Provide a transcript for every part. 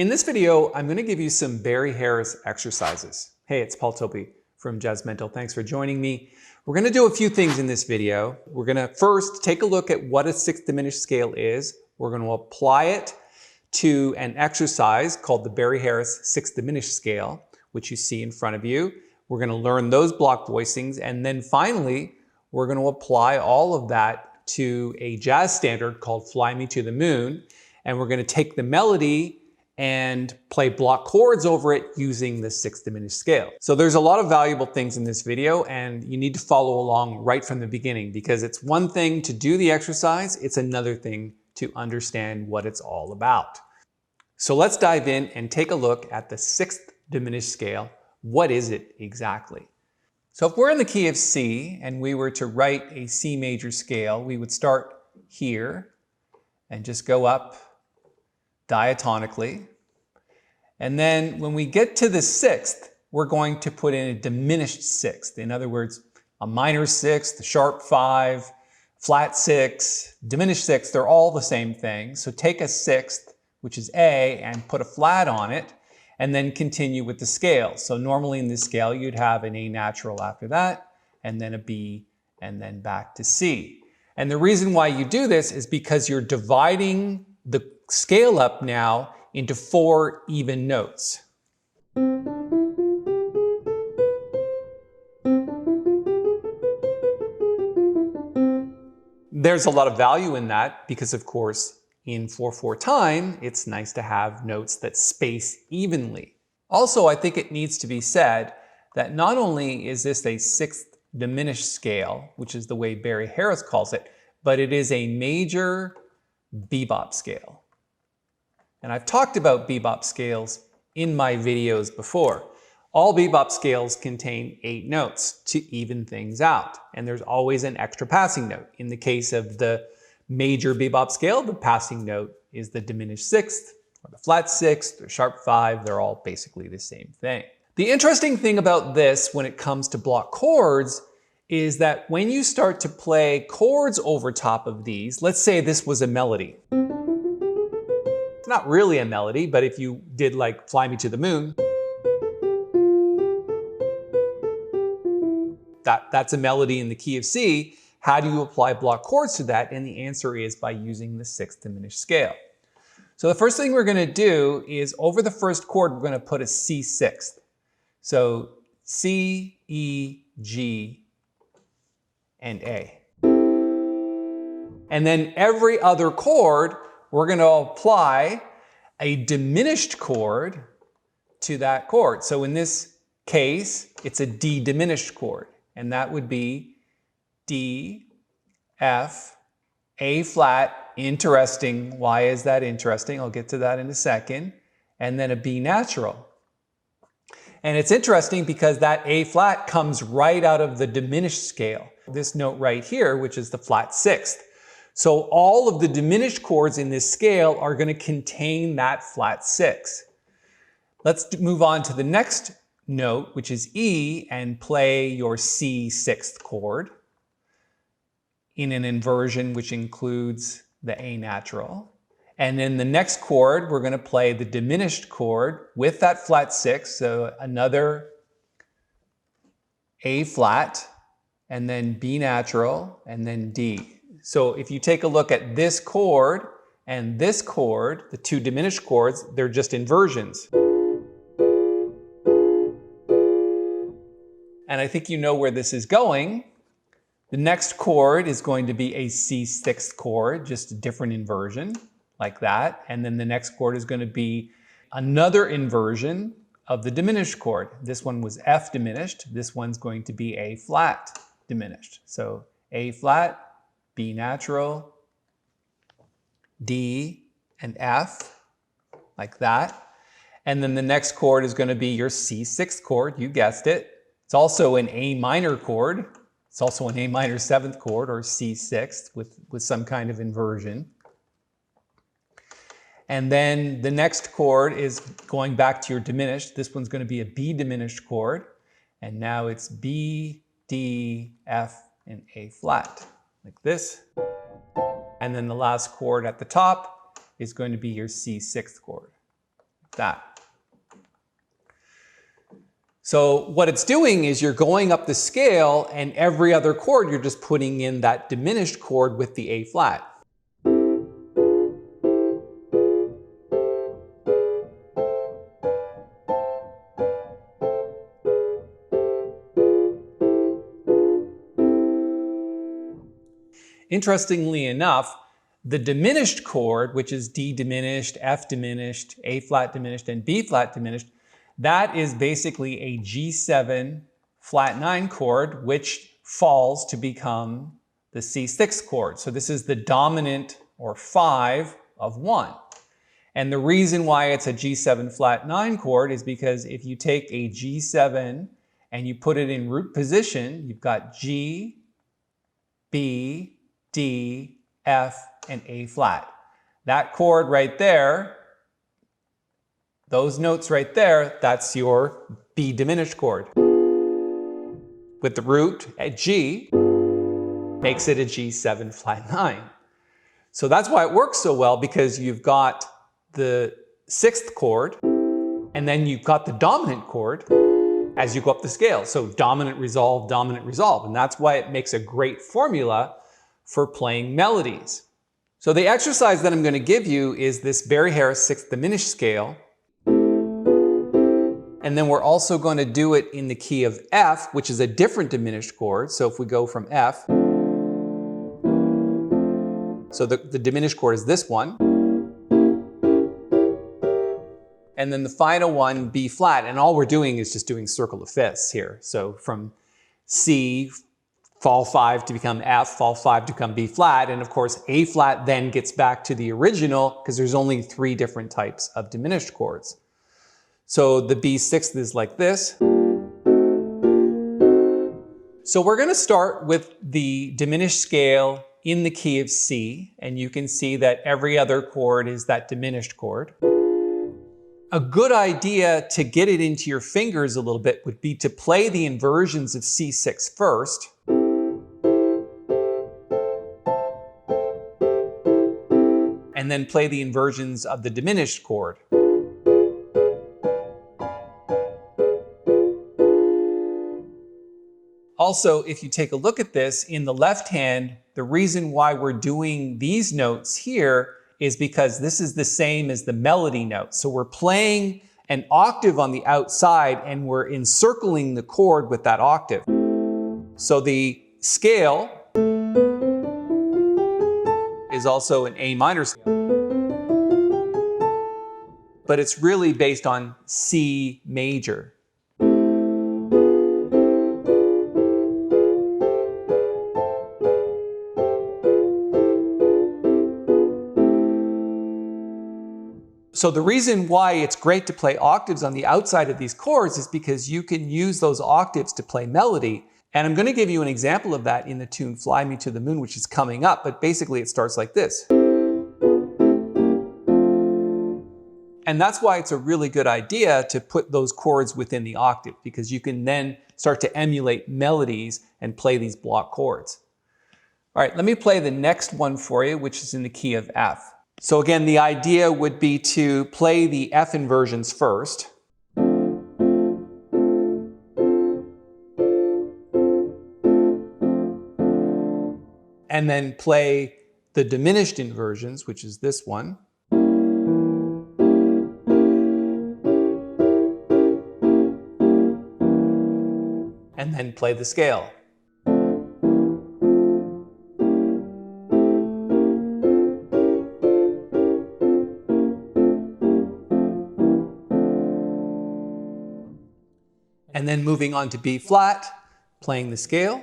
In this video, I'm going to give you some Barry Harris exercises. Hey, it's Tobey from Jazzmentl. Thanks for joining me. We're going to do a few things in this video. We're going to first take a look at what a sixth diminished scale is. We're going to apply it to an exercise called the Barry Harris sixth diminished scale, which you see in front of you. We're going to learn those block voicings, and then finally, we're going to apply all of that to a jazz standard called Fly Me to the Moon, and we're going to take the melody and play block chords over it using the sixth diminished scale. So there's a lot of valuable things in this video, and you need to follow along right from the beginning, because it's one thing to do the exercise, it's another thing to understand what it's all about. So let's dive in and take a look at the sixth diminished scale. What is it exactly? So if we're in the key of C and we were to write a C major scale, we would start here and just go up diatonically. And then when we get to the sixth, we're going to put in a diminished sixth. In other words, a minor sixth, a sharp 5, flat 6, diminished sixth, they're all the same thing. So take a sixth, which is A, and put a flat on it, and then continue with the scale. So normally in this scale, you'd have an A natural after that, and then a B, and then back to C. And the reason why you do this is because you're dividing the scale up now into 4 even notes. There's a lot of value in that because, of course, in 4/4 time, it's nice to have notes that space evenly. Also, I think it needs to be said that not only is this a sixth diminished scale, which is the way Barry Harris calls it, but it is a major bebop scale. And I've talked about bebop scales in my videos before. All bebop scales contain 8 notes to even things out, and there's always an extra passing note. In the case of the major bebop scale, the passing note is the diminished sixth, or the flat sixth, or sharp 5. They're all basically the same thing. The interesting thing about this when it comes to block chords is that when you start to play chords over top of these, let's say this was a melody. It's not really a melody, but if you did like Fly Me to the Moon, that's a melody in the key of C. How do you apply block chords to that? And the answer is by using the sixth diminished scale. So the first thing we're going to do is over the first chord, we're going to put a C sixth. So C, E, G, and A. And then every other chord, we're going to apply a diminished chord to that chord. So in this case, it's a D diminished chord, and that would be D, F, A flat. Interesting. Why is that interesting? I'll get to that in a second. And then a B natural. And it's interesting because that A flat comes right out of the diminished scale. This note right here, which is the flat sixth. So all of the diminished chords in this scale are going to contain that flat 6. Let's move on to the next note, which is E, and play your C sixth chord in an inversion which includes the A natural. And then the next chord, we're going to play the diminished chord with that flat 6, so another A flat, and then B natural, and then D. So if you take a look at this chord and this chord, the 2 diminished chords, they're just inversions. And I think you know where this is going. The next chord is going to be a C sixth chord, just a different inversion, like that. And then the next chord is going to be another inversion of the diminished chord. This one was F diminished. This one's going to be A flat diminished. So A flat, B natural, D, and F, like that. And then the next chord is going to be your C sixth chord, you guessed it. It's also an A minor chord. It's also an A minor seventh chord, or C sixth, with some kind of inversion. And then the next chord is going back to your diminished. This one's going to be a B diminished chord. And now it's B, D, F, and A flat, like this. And then the last chord at the top is going to be your C sixth chord. that. So what it's doing is you're going up the scale, and every other chord you're just putting in that diminished chord with the A flat. Interestingly enough, the diminished chord, which is D diminished, F diminished, A flat diminished, and B flat diminished, that is basically a G7 flat 9 chord, which falls to become the C6 chord. So this is the dominant, or 5, of 1. And the reason why it's a G7 flat 9 chord is because if you take a G7 and you put it in root position, you've got G, B, D, F, and A flat. That chord right there, those notes right there, that's your B diminished chord. With the root at G, makes it a G7 flat 9. So that's why it works so well, because you've got the 6th chord, and then you've got the dominant chord as you go up the scale. So dominant, resolve, and that's why it makes a great formula for playing melodies. So the exercise that I'm going to give you is this Barry Harris 6th diminished scale. And then we're also going to do it in the key of F, which is a different diminished chord. So if we go from F, so the diminished chord is this one. And then the final one, B flat. And all we're doing is just doing circle of fifths here. So from C, fall 5 to become F, fall 5 to become B flat, and of course A flat then gets back to the original because there's only 3 different types of diminished chords. So the B6th is like this. So we're going to start with the diminished scale in the key of C, and you can see that every other chord is that diminished chord. A good idea to get it into your fingers a little bit would be to play the inversions of C6 first. And then play the inversions of the diminished chord. Also, if you take a look at this, in the left hand, the reason why we're doing these notes here is because this is the same as the melody note. So we're playing an octave on the outside and we're encircling the chord with that octave. So the scale is also an A minor scale, but it's really based on C major. So the reason why it's great to play octaves on the outside of these chords is because you can use those octaves to play melody. And I'm going to give you an example of that in the tune Fly Me to the Moon, which is coming up, but basically it starts like this. And that's why it's a really good idea to put those chords within the octave, because you can then start to emulate melodies and play these block chords. All right, let me play the next one for you, which is in the key of F. So again, the idea would be to play the F inversions first. And then play the diminished inversions, which is this one. And then play the scale. And then moving on to B flat, playing the scale.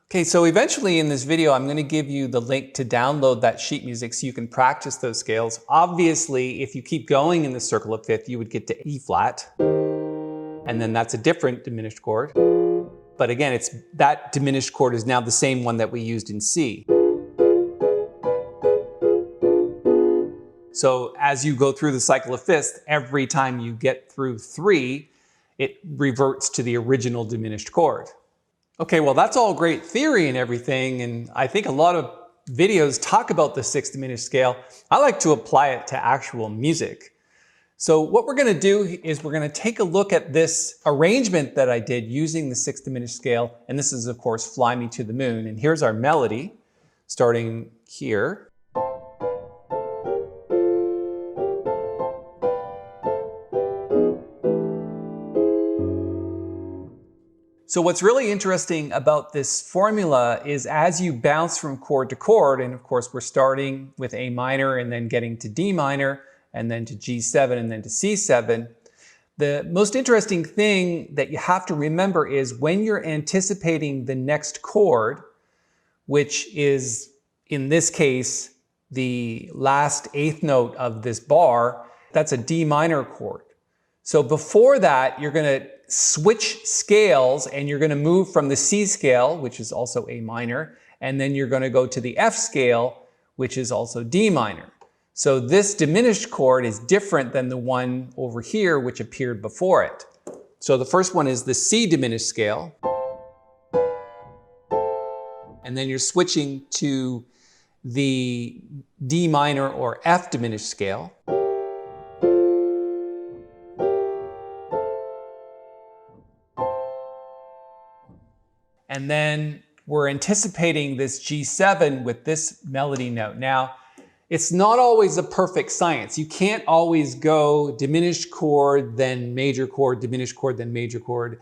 Okay, so eventually in this video, I'm going to give you the link to download that sheet music so you can practice those scales. Obviously, if you keep going in the circle of fifth, you would get to E flat. And then that's a different diminished chord. But again, that diminished chord is now the same one that we used in C. So as you go through the cycle of fifths, every time you get through 3, it reverts to the original diminished chord. Okay, well that's all great theory and everything, and I think a lot of videos talk about the sixth diminished scale. I like to apply it to actual music. So what we're going to do is we're going to take a look at this arrangement that I did using the sixth diminished scale, and this is of course Fly Me to the Moon, and here's our melody starting here. So what's really interesting about this formula is as you bounce from chord to chord, and of course we're starting with A minor and then getting to D minor and then to G7 and then to C7, the most interesting thing that you have to remember is when you're anticipating the next chord, which is in this case the last eighth note of this bar, that's a D minor chord. So before that, you're going to switch scales and you're going to move from the C scale, which is also A minor, and then you're going to go to the F scale, which is also D minor. So this diminished chord is different than the one over here, which appeared before it. So the first one is the C diminished scale. And then you're switching to the D minor or F diminished scale. And then we're anticipating this G7 with this melody note. Now, it's not always a perfect science. You can't always go diminished chord, then major chord, diminished chord, then major chord.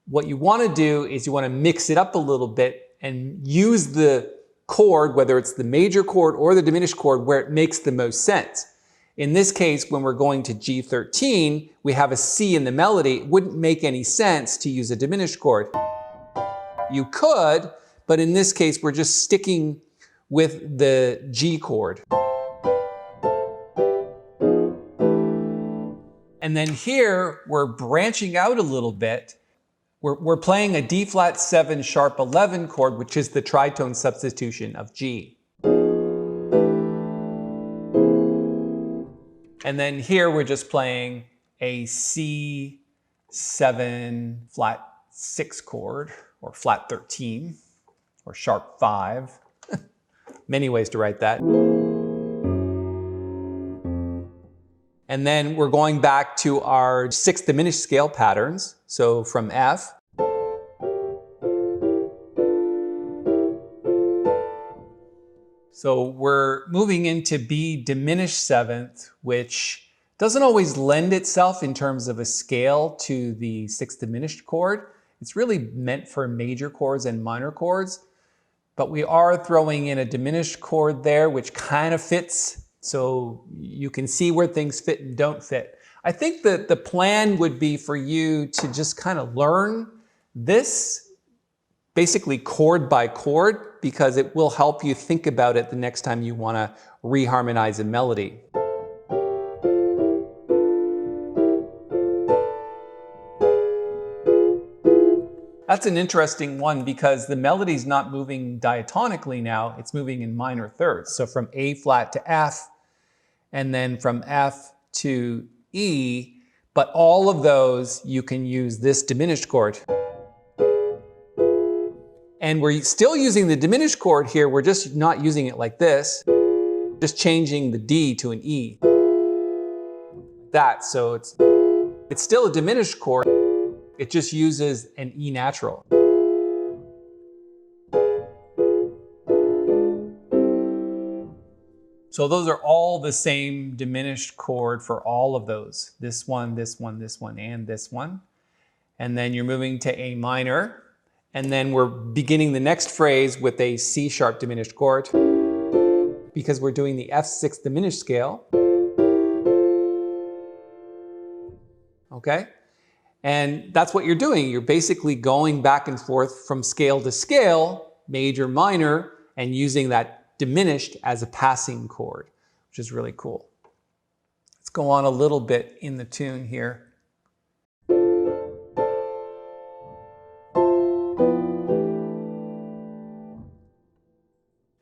What you want to do is you want to mix it up a little bit and use the chord, whether it's the major chord or the diminished chord, where it makes the most sense. In this case, when we're going to G13, we have a C in the melody. It wouldn't make any sense to use a diminished chord. You could, but in this case, we're just sticking with the G chord. And then here, we're branching out a little bit. We're playing a D flat 7 sharp 11 chord, which is the tritone substitution of G. And then here, we're just playing a C7 flat 6 chord, or flat 13, or sharp 5. Many ways to write that. And then we're going back to our sixth diminished scale patterns. So from F. So we're moving into B diminished seventh, which doesn't always lend itself in terms of a scale to the sixth diminished chord. It's really meant for major chords and minor chords, but we are throwing in a diminished chord there, which kind of fits. So you can see where things fit and don't fit. I think that the plan would be for you to just kind of learn this basically chord by chord, because it will help you think about it the next time you want to reharmonize a melody. That's an interesting one because the melody's not moving diatonically now, it's moving in minor thirds. So from A flat to F, and then from F to E, but all of those you can use this diminished chord. And we're still using the diminished chord here, we're just not using it like this, just changing the D to an E. That, so it's still a diminished chord, it just uses an E natural. So those are all the same diminished chord for all of those. This one, this one, this one, and this one. And then you're moving to A minor. And then we're beginning the next phrase with a C sharp diminished chord because we're doing the F6 diminished scale. Okay? And that's what you're doing. You're basically going back and forth from scale to scale, major, minor, and using that diminished as a passing chord, which is really cool. Let's go on a little bit in the tune here.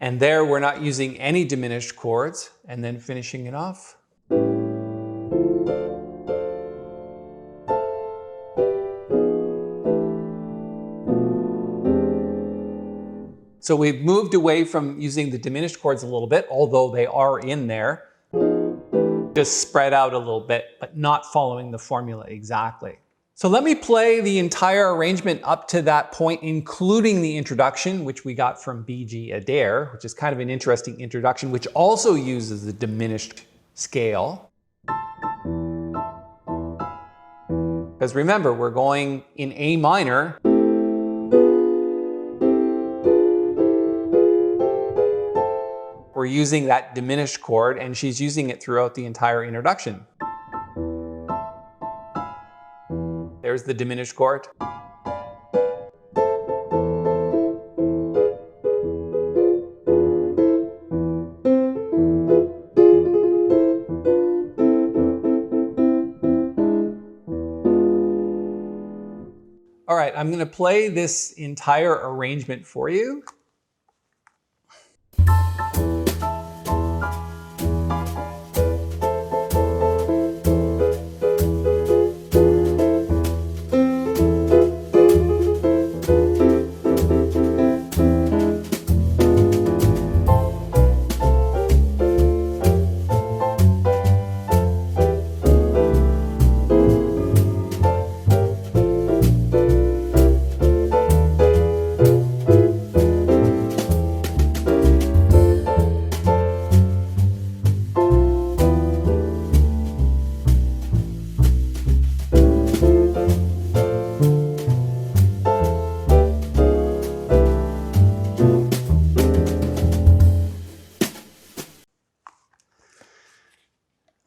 And there we're not using any diminished chords, and then finishing it off. So we've moved away from using the diminished chords a little bit, although they are in there. Just spread out a little bit, but not following the formula exactly. So let me play the entire arrangement up to that point, including the introduction, which we got from B.G. Adair, which is kind of an interesting introduction, which also uses the diminished scale. Because remember, we're going in A minor. We're using that diminished chord, and she's using it throughout the entire introduction. There's the diminished chord. All right, I'm going to play this entire arrangement for you.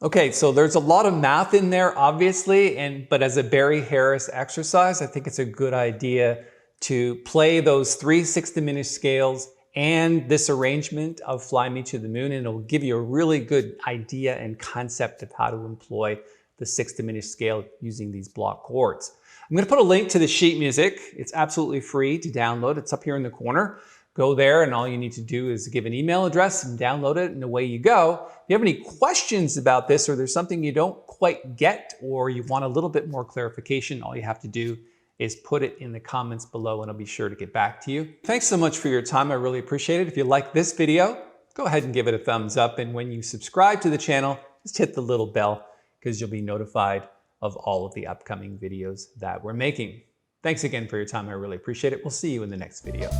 Okay, so there's a lot of math in there, obviously, but as a Barry Harris exercise, I think it's a good idea to play those 3 6th diminished scales and this arrangement of Fly Me to the Moon, and it'll give you a really good idea and concept of how to employ the 6th diminished scale using these block chords. I'm going to put a link to the sheet music. It's absolutely free to download. It's up here in the corner. Go there, and all you need to do is give an email address and download it, and away you go. If you have any questions about this, or there's something you don't quite get, or you want a little bit more clarification, all you have to do is put it in the comments below, and I'll be sure to get back to you. Thanks so much for your time. I really appreciate it. If you like this video, go ahead and give it a thumbs up, and when you subscribe to the channel, just hit the little bell, because you'll be notified of all of the upcoming videos that we're making. Thanks again for your time. I really appreciate it. We'll see you in the next video.